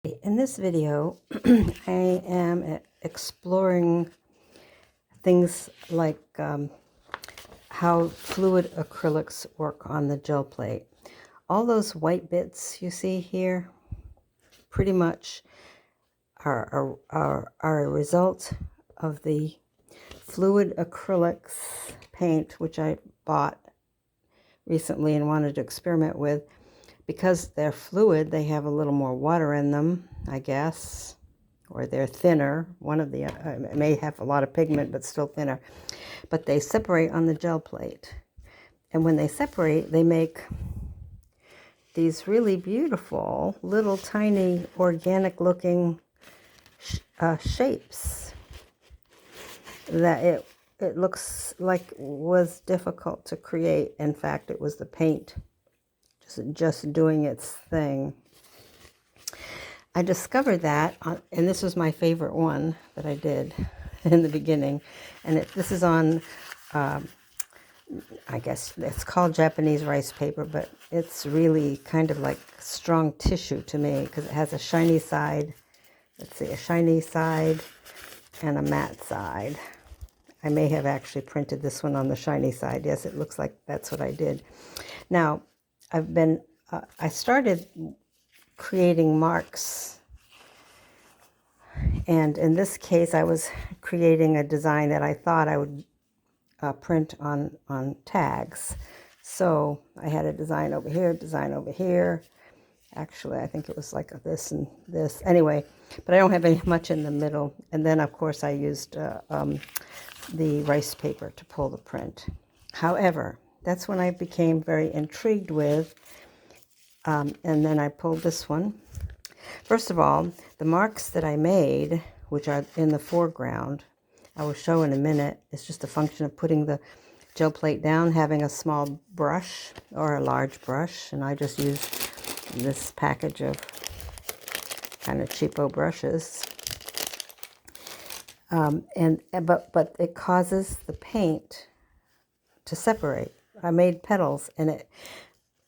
In this video, I am exploring things like how fluid acrylics work on the gel plate. All those white bits you see here pretty much are a result of the fluid acrylics paint, which I bought recently and wanted to experiment with. Because they're fluid, they have a little more water in them, I guess, or they're thinner. One of the may have a lot of pigment, but still thinner. But they separate on the gel plate. And when they separate, they make these really beautiful, little tiny, organic-looking shapes that it looks like was difficult to create. In fact, it was the paint just doing its thing. I discovered that, and this was my favorite one that I did in the beginning. And this is on, I guess it's called Japanese rice paper, but it's really kind of like strong tissue to me because it has a shiny side. Let's see, a shiny side and a matte side. I may have actually printed this one on the shiny side. Yes, it looks like that's what I did. Now, I started creating marks, and in this case I was creating a design that I thought I would print on tags. So I had a design over here. Actually, I think it was like this and this. Anyway, but I don't have much in the middle. And then, of course, I used the rice paper to pull the print. However, that's when I became very intrigued with, and then I pulled this one. First of all, the marks that I made, which are in the foreground, I will show in a minute. It's just a function of putting the gel plate down, having a small brush or a large brush, and I just used this package of kind of cheapo brushes. But it causes the paint to separate. I made petals, and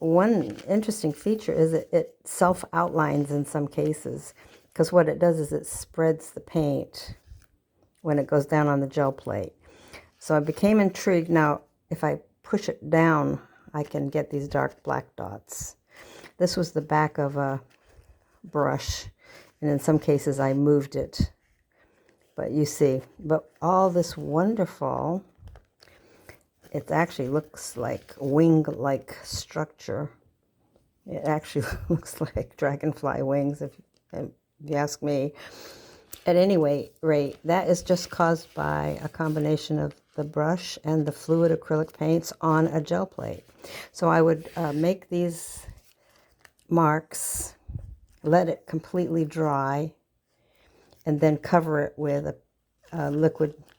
one interesting feature is it self-outlines in some cases, because what it does is it spreads the paint when it goes down on the gel plate. So I became intrigued. Now, if I push it down, I can get these dark black dots. This was the back of a brush, and in some cases I moved it. But you see, but all this wonderful, it actually looks like wing-like structure. It actually looks like dragonfly wings, if you ask me. At any rate, that is just caused by a combination of the brush and the fluid acrylic paints on a gel plate. So I would make these marks, let it completely dry, and then cover it with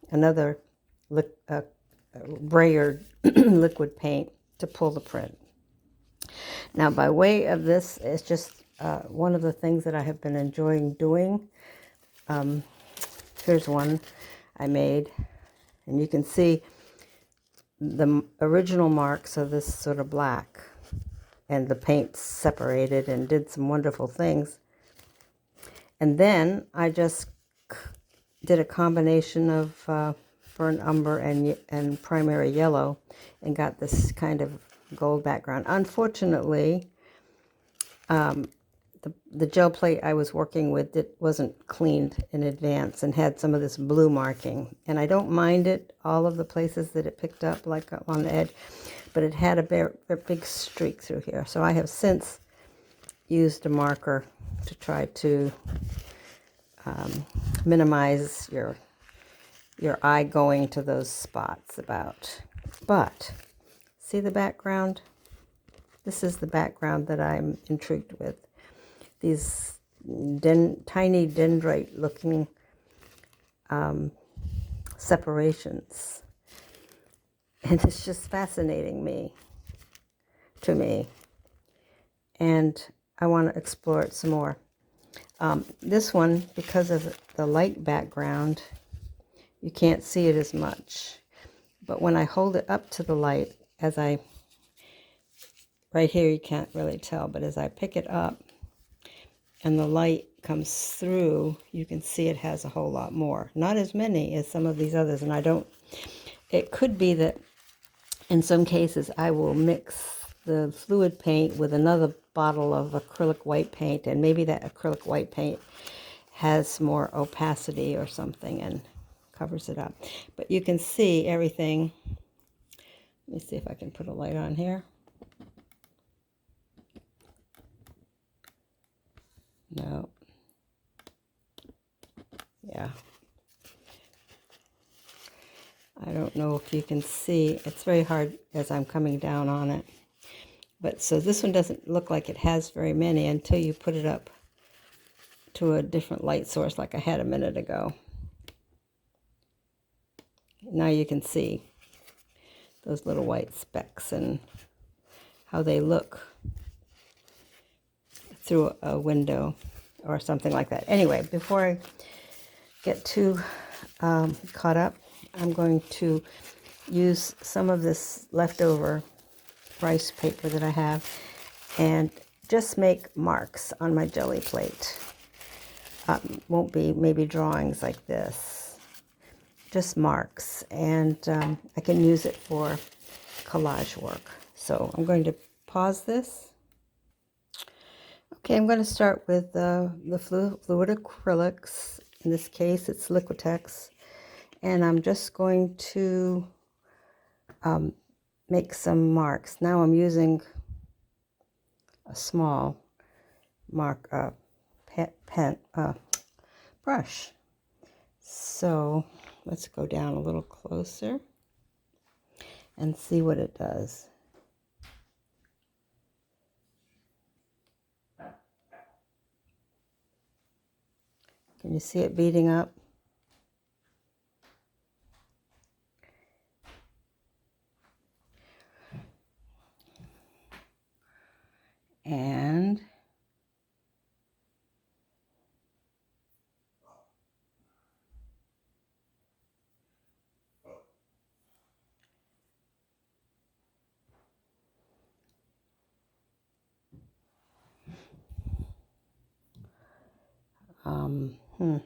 another brayered liquid paint to pull the print. Now, by way of this, it's just one of the things that I have been enjoying doing. Here's one I made, and you can see the original marks of this sort of black, and the paint separated and did some wonderful things. And then I just did a combination of burnt umber and primary yellow and got this kind of gold background. Unfortunately, the gel plate I was working with, it wasn't cleaned in advance and had some of this blue marking. And I don't mind it, all of the places that it picked up, like on the edge, but it had a big streak through here. So I have since used a marker to try to minimize your eye going to those spots about. But see the background? This is the background that I'm intrigued with. These tiny dendrite looking separations. And it's just fascinating to me. And I want to explore it some more. This one, because of the light background, you can't see it as much. But when I hold it up to the light, right here you can't really tell, but as I pick it up, and the light comes through, you can see it has a whole lot more. Not as many as some of these others, and I don't, it could be that in some cases I will mix the fluid paint with another bottle of acrylic white paint, and maybe that acrylic white paint has more opacity or something and covers it up. But you can see everything. Let me see if I can put a light on here. No. Yeah. I don't know if you can see. It's very hard as I'm coming down on it. But so this one doesn't look like it has very many until you put it up to a different light source like I had a minute ago. Now you can see those little white specks and how they look through a window or something like that. Anyway, before I get too caught up, I'm going to use some of this leftover rice paper that I have and just make marks on my jelly plate. Won't be maybe drawings like this, just marks, and I can use it for collage work. So I'm going to pause this. Okay, I'm going to start with the fluid acrylics. In this case, it's Liquitex, and I'm just going to make some marks. Now I'm using a small mark brush. So let's go down a little closer and see what it does. Can you see it beading up? And I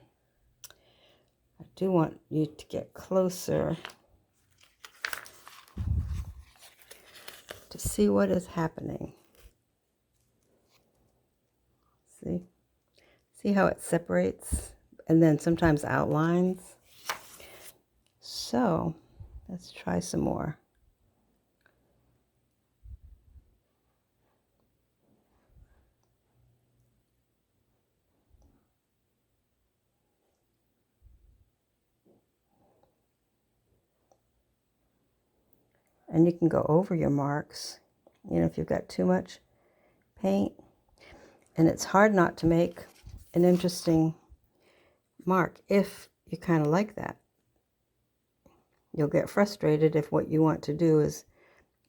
do want you to get closer to see what is happening. See how it separates and then sometimes outlines. So let's try some more. And you can go over your marks, if you've got too much paint. And it's hard not to make an interesting mark if you kind of like that. You'll get frustrated if what you want to do is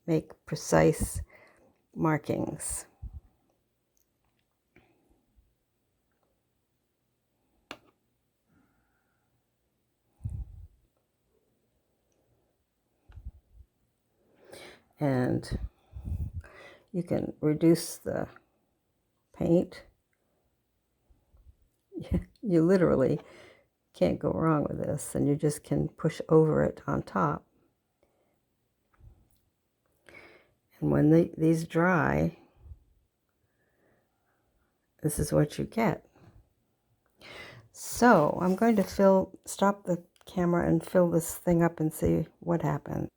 make precise markings. And you can reduce the paint. You literally can't go wrong with this, and you just can push over it on top. And when these dry, this is what you get. So I'm going to stop the camera and fill this thing up and see what happens.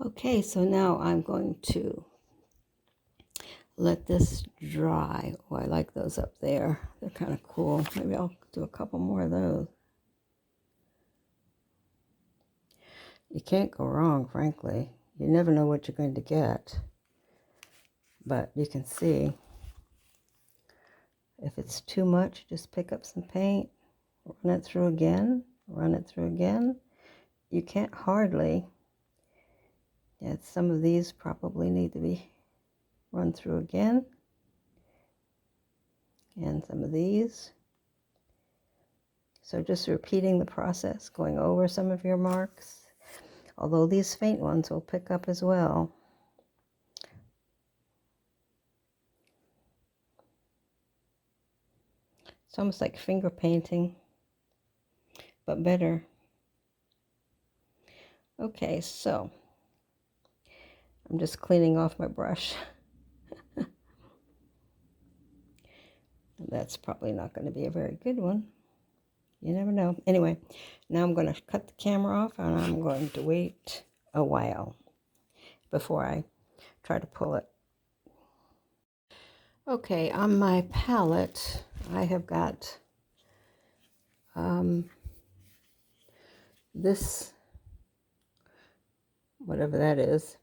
Okay, so now I'm going to let this dry. Oh, I like those up there. They're kind of cool. Maybe I'll do a couple more of those. You can't go wrong, frankly. You never know what you're going to get. But you can see, if it's too much, just pick up some paint, run it through again, run it through again. You can't hardly. Yeah, some of these probably need to be run through again. And some of these. So just repeating the process, going over some of your marks. Although these faint ones will pick up as well. It's almost like finger painting, but better. Okay, so I'm just cleaning off my brush. That's probably not going to be a very good one. You never know. Anyway, now I'm going to cut the camera off and I'm going to wait a while before I try to pull it. Okay, on my palette, I have got this, whatever that is,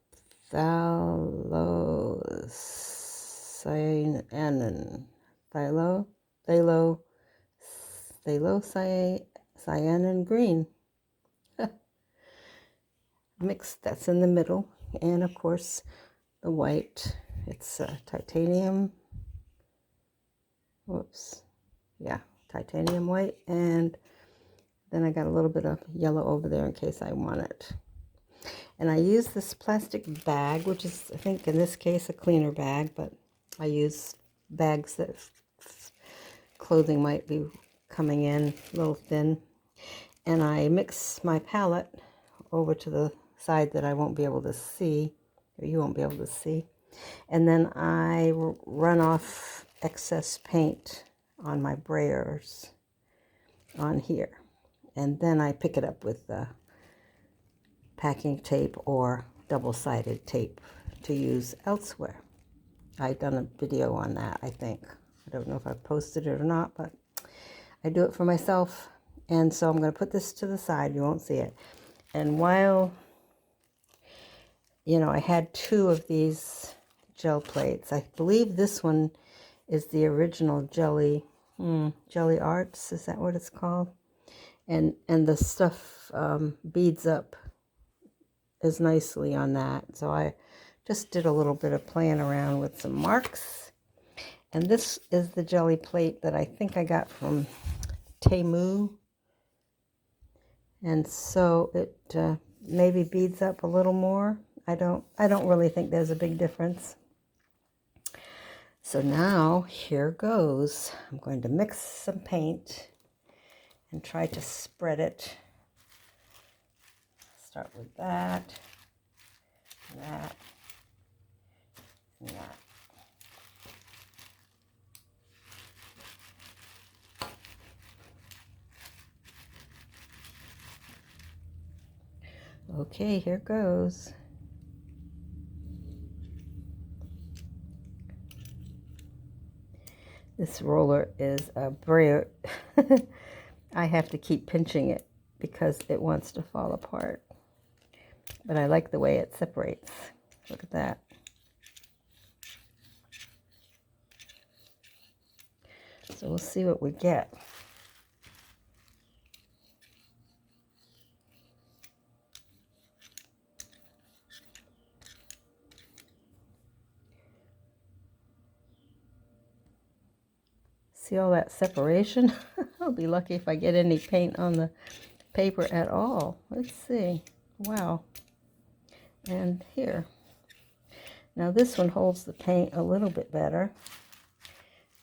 phthalocyanin, phthalocyanin green. Mixed, that's in the middle, and of course the white. It's titanium. Whoops. Yeah, titanium white, and then I got a little bit of yellow over there in case I want it. And I use this plastic bag, which is, I think in this case, a cleaner bag, but I use bags that clothing might be coming in a little thin. And I mix my palette over to the side that I won't be able to see, or you won't be able to see. And then I run off excess paint on my brayers on here. And then I pick it up with packing tape or double-sided tape to use elsewhere. I've done a video on that, I think. I don't know if I've posted it or not, but I do it for myself. And so I'm going to put this to the side. You won't see it. And while, you know, I had 2 of these gel plates. I believe this one is the original Jelly Arts. Is that what it's called? And the stuff beads up as nicely on that. So I just did a little bit of playing around with some marks. And this is the jelly plate that I think I got from Temu. And so it maybe beads up a little more. I don't really think there's a big difference. So now here goes. I'm going to mix some paint and try to spread it. Start with that, and that, and that. Okay, here goes. This roller is a brayer. I have to keep pinching it because it wants to fall apart. But I like the way it separates. Look at that. So we'll see what we get. See all that separation? I'll be lucky if I get any paint on the paper at all. Let's see. Wow. And here. Now this one holds the paint a little bit better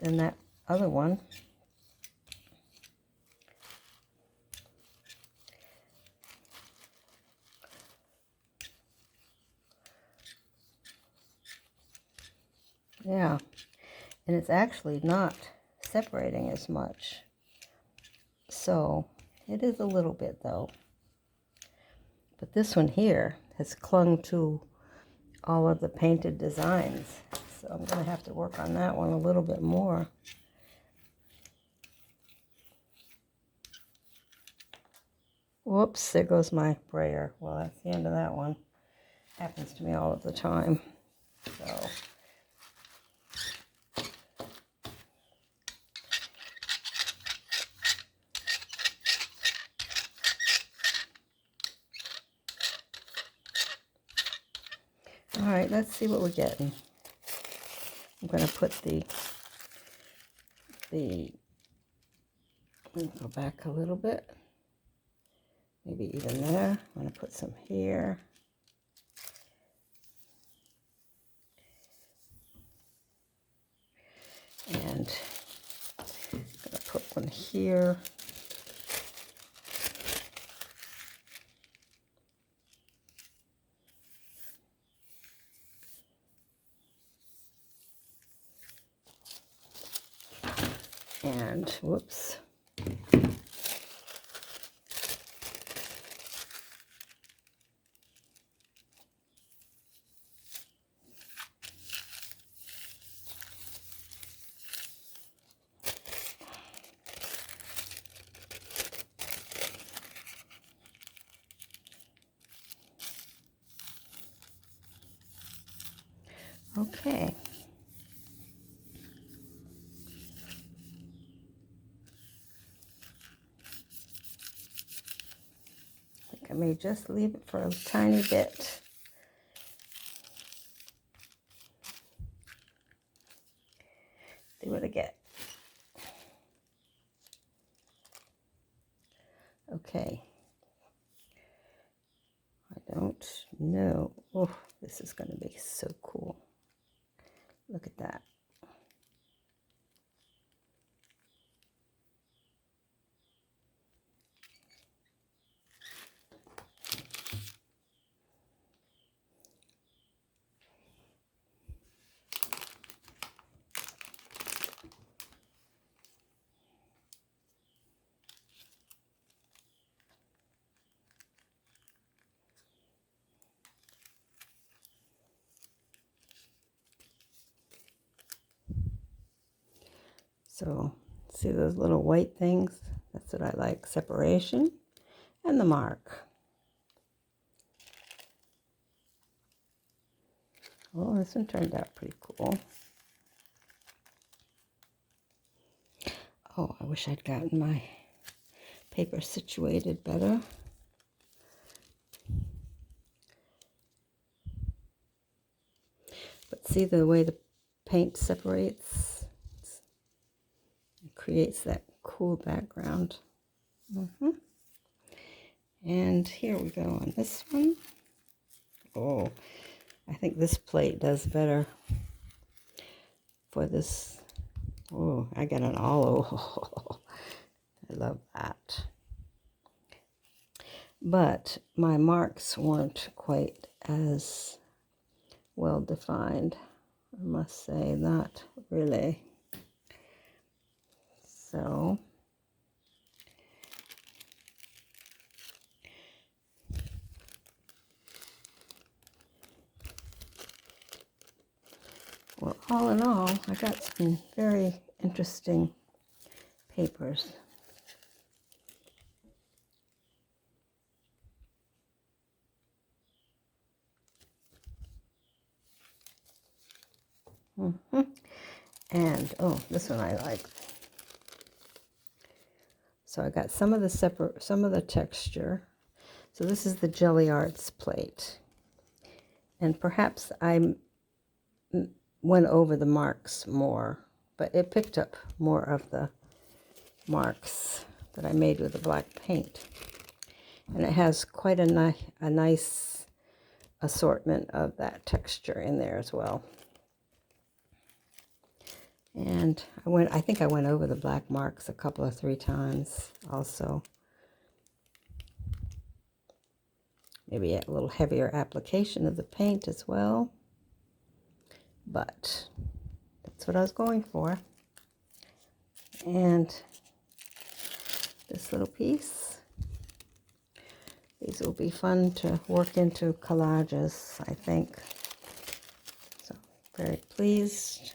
than that other one. Yeah. And it's actually not separating as much. So it is a little bit though. But this one here has clung to all of the painted designs. So I'm going to have to work on that one a little bit more. Whoops, there goes my brayer. Well, that's the end of that one. Happens to me all of the time. So all right, let's see what we're getting. I'm going to put let me go back a little bit. Maybe even there. I'm going to put some here. And I'm going to put one here. And whoops. Okay. I think I may just leave it for a tiny bit. See what I get. Okay. I don't know. Oh, this is going to be so cool. Look at that. So, see those little white things? That's what I like. Separation and the mark. Oh, this one turned out pretty cool. Oh, I wish I'd gotten my paper situated better. But see the way the paint separates? It creates that cool background. And here we go on this one. Oh, I think this plate does better for this. Oh, I got an olive. I love that. But my marks weren't quite as well defined, I must say, not really. So well, all in all, I got some very interesting papers. And oh, this one I like. So I got some of the texture. So this is the Jelly Arts plate, and perhaps I went over the marks more, but it picked up more of the marks that I made with the black paint, and it has quite a nice assortment of that texture in there as well. And I think I went over the black marks a couple of 3 times also. Maybe a little heavier application of the paint as well. But that's what I was going for. And this little piece These will be fun to work into collages, I think. So, very pleased.